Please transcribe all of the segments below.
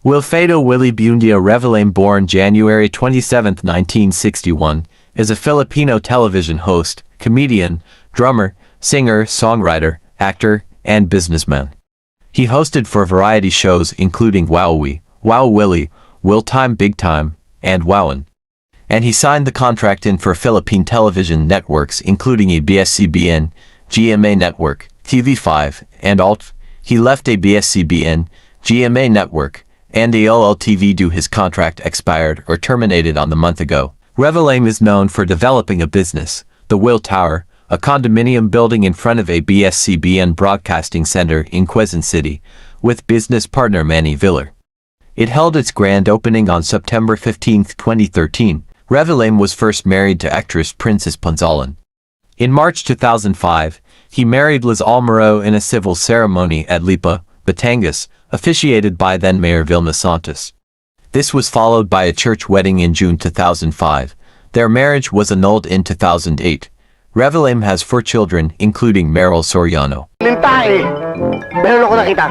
Wilfredo Willie Buendia Revelame, born January 27, 1961, is a Filipino television host, comedian, drummer, singer, songwriter, actor, and businessman. He hosted for variety shows including Wowie, Wow Willie, Will Time Big Time, and Wowin. And he signed the contract in for Philippine television networks including ABS-CBN, GMA Network, TV5, and ALT. He left ABS-CBN, GMA Network, and ALL-TV due his contract expired or terminated on the month ago. Revelame is known for developing a business, the Will Tower, a condominium building in front of ABS-CBN Broadcasting Center in Quezon City, with business partner Manny Villar. It held its grand opening on September 15, 2013. Revelame was first married to actress Princess Ponzalan. In March 2005, he married Liz Almaro in a civil ceremony at Lipa, Batangas, officiated by then-Mayor Vilma Santos. This was followed by a church wedding in June 2005. Their marriage was annulled in 2008. Revelame has 4 children, including Meryl Soriano. Lintae, meron ako nakita.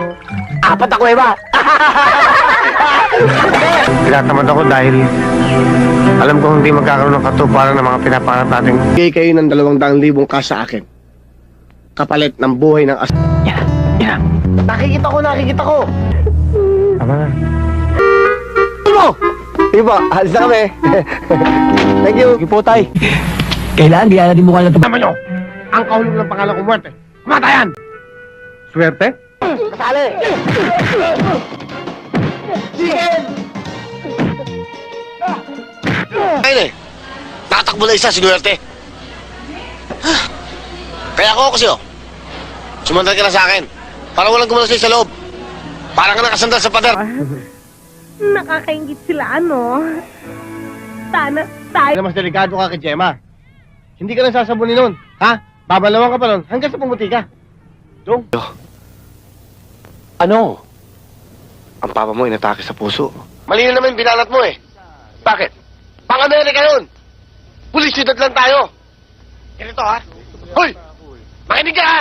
4 ako iba. Tinatamad ako dahil alam kong hindi magkakaroon ng katuparan ng mga pinapangarap natin. Bigay kayo ng 200,000 cash sa akin. Kapalit ng buhay ng Yan. Nakikita ko. Tama na. Iba, halis na kami. Thank you. Sige po, tay. Kailangan di natin mukha na ito. Tama nyo, ang kahulog ng pangalan kong muerte. Kumatayan! Swerte? Kasali! Sige! Ayun eh, tatakbo na isa si Duerte. Kaya ako kasi sumandal ka na sa akin. Para walang gumalas sa loob. Para ka nakasandal sa pader. Nakakaingit sila, ano? Sana tayo. Mas delikado ka kay Gemma. Hindi ka lang sasabunin nun, ha? Babalawan ka pa nun hanggang sa pumuti ka. Dong. Ano? Ang papa mo inatake sa puso. Mali na naman yung binalat mo eh. Bakit? Pang-Amerika yun! Pulisyudad lang tayo! Ganito ha? Hoy! Makinig ka ha!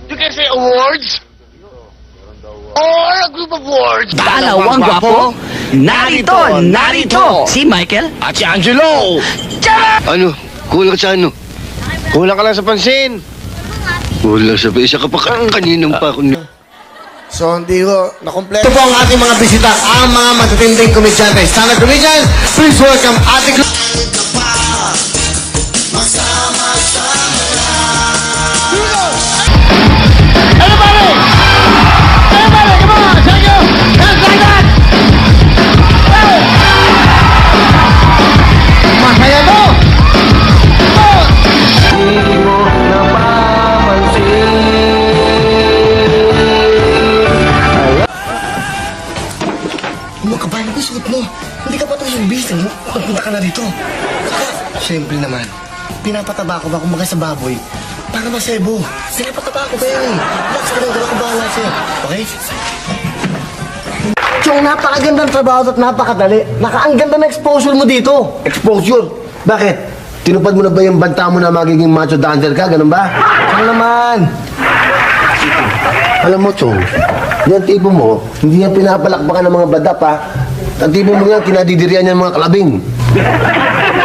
You can say awards or a group of words. Dalawang gwapo, narito, si Michael At si Angelo! Ano? Kulang sa ano? Kulang ka lang sa pansin. Kulang sa isa ka pa kaninang pa ako. So, hindi ko nakompleto. Ito po ang ating mga bisita, ang mga matitinding komedyante. Stand-up comedian, please welcome Ate Glo. Masaya to! Makabayan ko suot mo. Hindi ka pa ito yung bis. Magpunta ka na dito. Siyempre naman, pinapataba ko ba kumbaga sa baboy para masebo. Pinapataba ko ba yan? Relax ka lang, gano'n ko bahala sa'yo. Okay? Chong, napakagandang trabaho at napakadali. Ang ganda na exposure mo dito. Exposure? Bakit? Tinupad mo na ba yung banta mo na magiging macho dancer ka? Ganun ba? Ano naman? Alam mo, Chong, yan tipo mo, hindi yan pinapalakpakan ng mga badap, ha? Ang tipo mo yan, kinadidirian yan ng mga kalabing.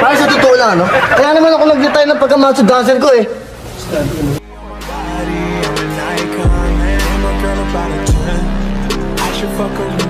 Para sa totoo lang, no? Kaya naman ako nag-retire ng pagka-macho dancer ko, eh. I should fuck around.